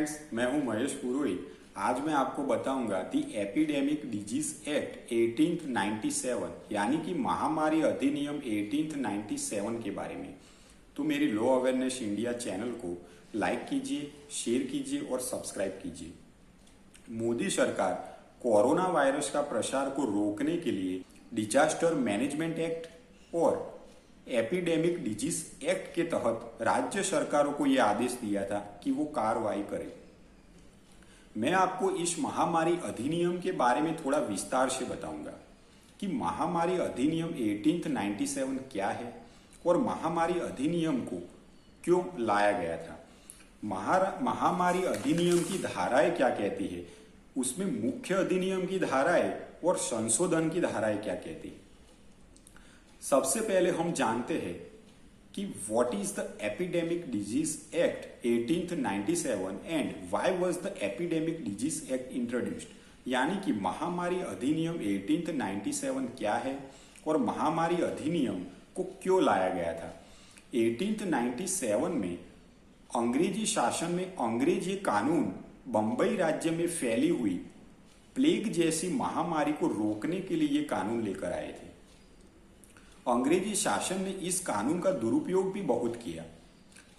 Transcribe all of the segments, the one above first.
Friends, मैं हूं महेश पुरोहित। आज मैं आपको बताऊंगा दी एपिडेमिक डिजीज एक्ट 1897 यानी कि महामारी अधिनियम 1897 के बारे में। तो मेरी लो अवेयरनेस इंडिया चैनल को लाइक कीजिए, शेयर कीजिए और सब्सक्राइब कीजिए। मोदी सरकार कोरोना वायरस का प्रसार को रोकने के लिए डिजास्टर मैनेजमेंट एक्ट और एपिडेमिक डिजीज एक्ट के तहत राज्य सरकारों को यह आदेश दिया था कि वो कार्रवाई करें। मैं आपको इस महामारी अधिनियम के बारे में थोड़ा विस्तार से बताऊंगा कि महामारी अधिनियम 1897 क्या है और महामारी अधिनियम को क्यों लाया गया था। महामारी अधिनियम की धाराएं क्या कहती है, उसमें मुख्य अधिनियम की धाराएं और संशोधन की धाराएं क्या कहती है। सबसे पहले हम जानते हैं कि what is the epidemic disease act 1897 and why was the epidemic disease act introduced, यानी कि महामारी अधिनियम 1897 क्या है और महामारी अधिनियम को क्यों लाया गया था। 1897 में अंग्रेजी शासन में अंग्रेजी कानून बंबई राज्य में फैली हुई प्लेग जैसी महामारी को रोकने के लिए ये कानून लेकर आए थे। अंग्रेजी शासन ने इस कानून का दुरुपयोग भी बहुत किया।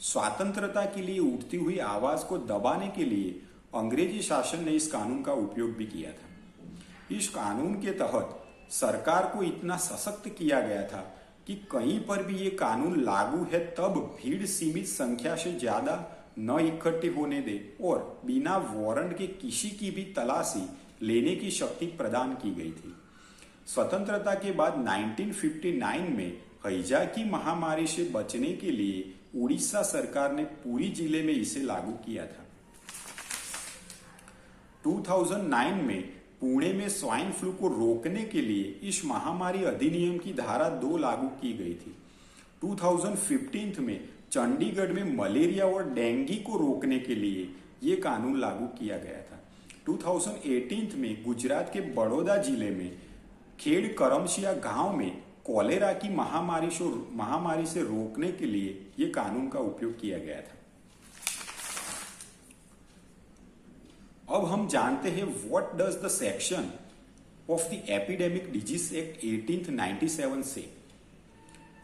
स्वतंत्रता के लिए उठती हुई आवाज को दबाने के लिए अंग्रेजी शासन ने इस कानून का उपयोग भी किया था। इस कानून के तहत सरकार को इतना सशक्त किया गया था कि कहीं पर भी ये कानून लागू है तब भीड़ सीमित संख्या से ज्यादा न इकट्ठे होने दे और बिना वारंट के किसी की भी तलाशी लेने की शक्ति प्रदान की गई थी। स्वतंत्रता के बाद 1959 में हैजा की महामारी से बचने के लिए उड़ीसा सरकार ने पूरी जिले में इसे लागू किया था। 2009 में पुणे में स्वाइन फ्लू को रोकने के लिए इस महामारी अधिनियम की धारा 2 लागू की गई थी। 2015 में चंडीगढ़ में मलेरिया और डेंगू को रोकने के लिए ये कानून लागू किया गया था। 2018 में गुजरात के बड़ौदा जिले में खेड़ करमसिया गांव में कॉलेरा की महामारी से रोकने के लिए ये कानून का उपयोग किया गया था। अब हम जानते हैं what does the section of the epidemic disease act 1897 से,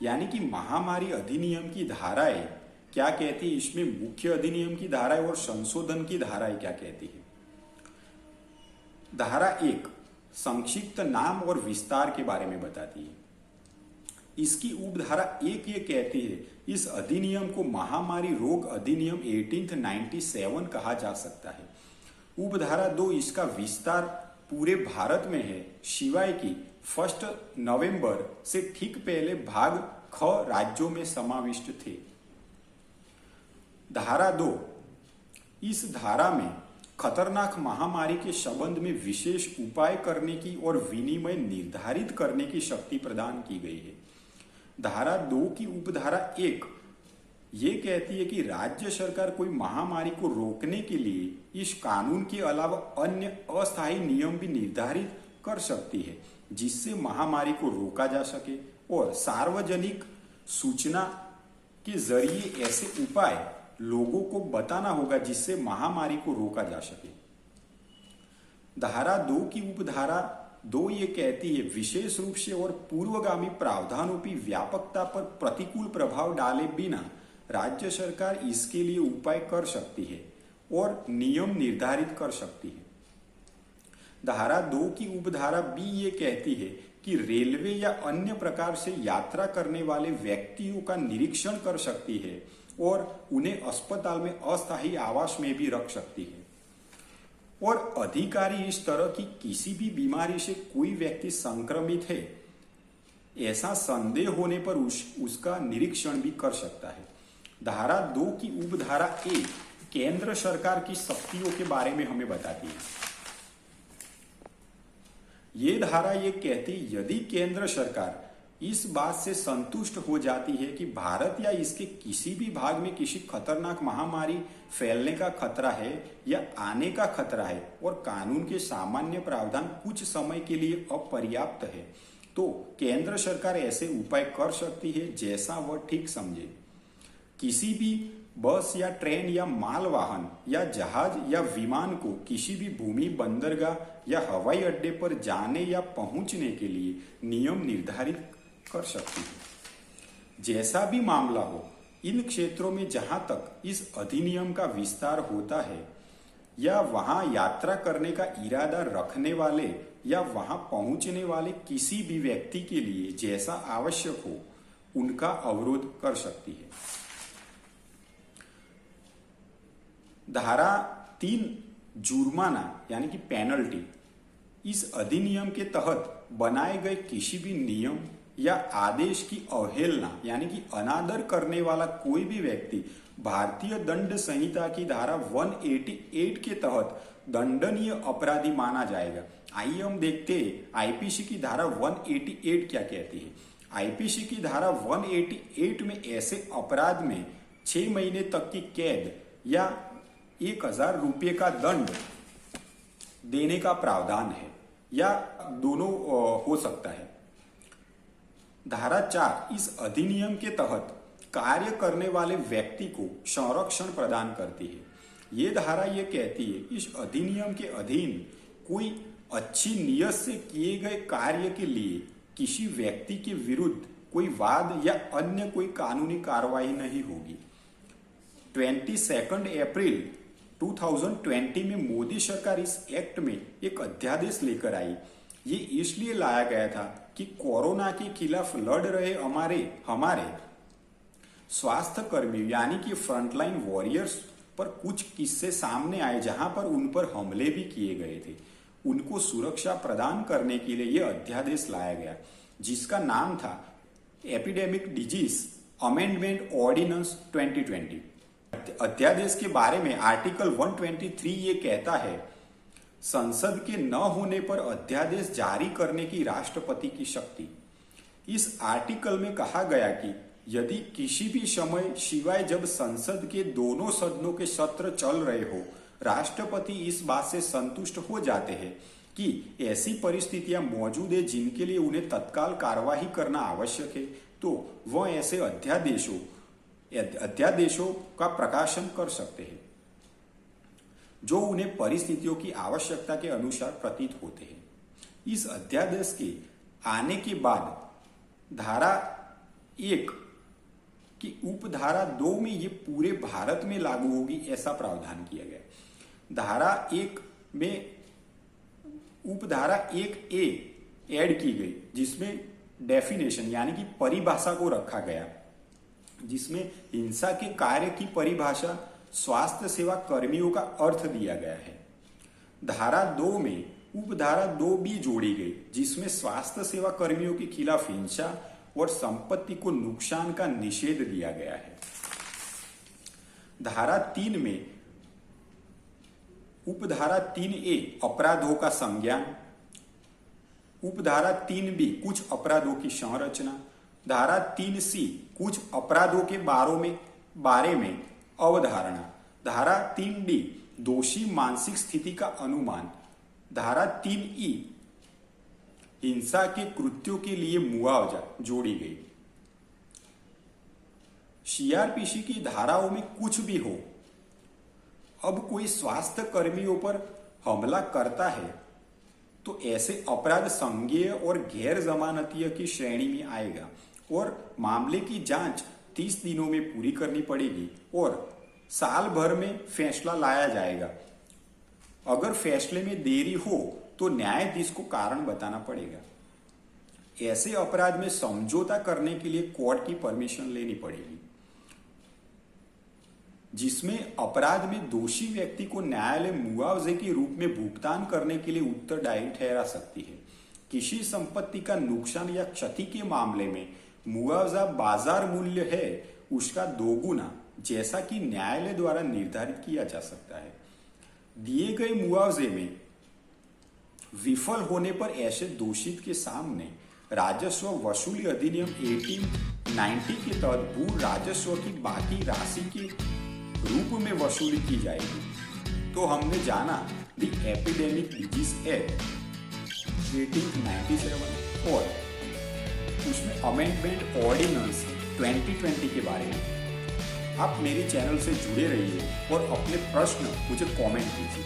यानी कि महामारी अधिनियम की धाराएं क्या कहती है, इसमें मुख्य अधिनियम की धाराएं और संशोधन की धाराएं क्या कहती है। धारा 1 संक्षिप्त नाम और विस्तार के बारे में बताती है। इसकी उपधारा 1 ये कहती है इस अधिनियम को महामारी रोग अधिनियम 1897 कहा जा सकता है। उपधारा 2 इसका विस्तार पूरे भारत में है, सिवाय कि 1 नवंबर से ठीक पहले भाग ख राज्यों में समाविष्ट थे। धारा 2 इस धारा में खतरनाक महामारी के संबंध में विशेष उपाय करने की और विनिमय निर्धारित करने की शक्ति प्रदान की गई है। धारा 2 की उपधारा 1 ये कहती है कि राज्य सरकार कोई महामारी को रोकने के लिए इस कानून के अलावा अन्य अस्थायी नियम भी निर्धारित कर सकती है जिससे महामारी को रोका जा सके, और सार्वजनिक सूचना के जरिए ऐसे उपाय लोगों को बताना होगा जिससे महामारी को रोका जा सके। धारा 2 की उपधारा 2 ये कहती है विशेष रूप से और पूर्वगामी प्रावधानों की व्यापकता पर प्रतिकूल प्रभाव डाले बिना राज्य सरकार इसके लिए उपाय कर सकती है और नियम निर्धारित कर सकती है। धारा 2 की उपधारा बी ये कहती है कि रेलवे या अन्य प्रकार से यात्रा करने वाले व्यक्तियों का निरीक्षण कर सकती है और उन्हें अस्पताल में अस्थायी आवास में भी रख सकती है, और अधिकारी इस तरह की किसी भी बीमारी से कोई व्यक्ति संक्रमित है ऐसा संदेह होने पर उसका निरीक्षण भी कर सकता है। धारा 2 की उपधारा 1 केंद्र सरकार की शक्तियों के बारे में हमें बताती है। ये धारा ये कहती है यदि केंद्र सरकार इस बात से संतुष्ट हो जाती है कि भारत या इसके किसी भी भाग में किसी खतरनाक महामारी फैलने का खतरा है या आने का खतरा है और कानून के सामान्य प्रावधान कुछ समय के लिए अपर्याप्त है, तो केंद्र सरकार ऐसे उपाय कर सकती है जैसा वह ठीक समझे। किसी भी बस या ट्रेन या माल वाहन या जहाज या विमान को किसी भी भूमि, बंदरगाह या हवाई अड्डे पर जाने या पहुंचने के लिए नियम निर्धारित कर सकती है। जैसा भी मामला हो, इन क्षेत्रों में जहां तक इस अधिनियम का विस्तार होता है या वहां यात्रा करने का इरादा रखने वाले या वहां पहुंचने वाले किसी भी व्यक्ति के लिए जैसा आवश्यक हो, उनका अवरोध कर सकती है। धारा 3 जुर्माना यानी कि पेनल्टी, इस अधिनियम के तहत बनाए गए किसी भी नियम या आदेश की अवहेलना यानी कि अनादर करने वाला कोई भी व्यक्ति भारतीय दंड संहिता की धारा 188 के तहत दंडनीय अपराधी माना जाएगा। आइए हम देखते हैं आईपीसी की धारा 188 क्या कहती है। आईपीसी की धारा 188 में ऐसे अपराध में 6 महीने तक की कैद या 1000 रुपये का दंड देने का प्रावधान है या दोनों हो सकता है। धारा 4 इस अधिनियम के तहत कार्य करने वाले व्यक्ति को संरक्षण प्रदान करती है। ये धारा ये कहती है इस अधिनियम के अधीन कोई अच्छी नीयत से किए गए कार्य के लिए किसी व्यक्ति के विरुद्ध कोई वाद या अन्य कोई कानूनी कार्रवाई नहीं होगी। 22 अप्रैल 2020 में मोदी सरकार इस एक्ट में एक अध्यादेश लेकर आई। ये इसलिए लाया गया था कि कोरोना के खिलाफ लड़ रहे हमारे स्वास्थ्य कर्मी यानी कि फ्रंटलाइन वॉरियर्स पर कुछ किस्से सामने आए जहां पर उन पर हमले भी किए गए थे। उनको सुरक्षा प्रदान करने के लिए यह अध्यादेश लाया गया, जिसका नाम था एपिडेमिक डिजीज अमेंडमेंट ऑर्डिनेंस 2020। अध्यादेश के बारे में आर्टिकल 123 ये कहता है, संसद के न होने पर अध्यादेश जारी करने की राष्ट्रपति की शक्ति। इस आर्टिकल में कहा गया कि यदि किसी भी समय सिवाय जब संसद के दोनों सदनों के सत्र चल रहे हो, राष्ट्रपति इस बात से संतुष्ट हो जाते हैं कि ऐसी परिस्थितियां मौजूद है जिनके लिए उन्हें तत्काल कार्यवाही करना आवश्यक है, तो वह ऐसे अध्यादेशों का प्रकाशन कर सकते हैं जो उन्हें परिस्थितियों की आवश्यकता के अनुसार प्रतीत होते हैं। इस अध्यादेश के आने के बाद धारा 1 की उपधारा 2 में ये पूरे भारत में लागू होगी, ऐसा प्रावधान किया गया। धारा 1 में उपधारा 1A ऐड की गई, जिसमें डेफिनेशन यानी कि परिभाषा को रखा गया, जिसमें हिंसा के कार्य की परिभाषा स्वास्थ्य सेवा कर्मियों का अर्थ दिया गया है। धारा 2 में उपधारा 2B जोड़ी गई, जिसमें स्वास्थ्य सेवा कर्मियों के खिलाफ हिंसा और संपत्ति को नुकसान का निषेध दिया गया है। धारा 3 में उपधारा 3A अपराधों का संज्ञान, उपधारा 3B कुछ अपराधों की संरचना, धारा 3C कुछ अपराधों के बारे में अवधारणा, धारा 3D दोषी मानसिक स्थिति का अनुमान, धारा 3E हिंसा के कृत्यों के लिए मुआवजा जोड़ी गई। सीआरपीसी की धाराओं में कुछ भी हो, अब कोई स्वास्थ्य कर्मियों पर हमला करता है तो ऐसे अपराध संज्ञेय और गैर जमानतीय की श्रेणी में आएगा और मामले की जांच 30 दिनों में पूरी करनी पड़ेगी और साल भर में फैसला लाया जाएगा। अगर फैसले में देरी हो तो न्यायाधीश को कारण बताना पड़ेगा। ऐसे अपराध में समझौता करने के लिए कोर्ट की परमिशन लेनी पड़ेगी, जिसमें अपराध में दोषी व्यक्ति को न्यायालय मुआवजे के रूप में भुगतान करने के लिए उत्तरदायी ठहरा सकती है। किसी संपत्ति का नुकसान या क्षति के मामले में मुआवजा बाजार मूल्य है उसका 2 गुना, जैसा कि न्यायालय द्वारा निर्धारित किया जा सकता है। दिए गए मुआवजे में विफल होने पर ऐसे दोषित के सामने राजस्व वसूली अधिनियम 1890 के तहत भू राजस्व की बाकी राशि के रूप में वसूली की जाएगी। तो हमने जाना द एपिडेमिक डिजीज एक्ट 1897 और उसमें अमेंडमेंट ऑर्डिनेंस 2020 के बारे में। आप मेरी चैनल से जुड़े रहिए और अपने प्रश्न मुझे कमेंट कीजिए।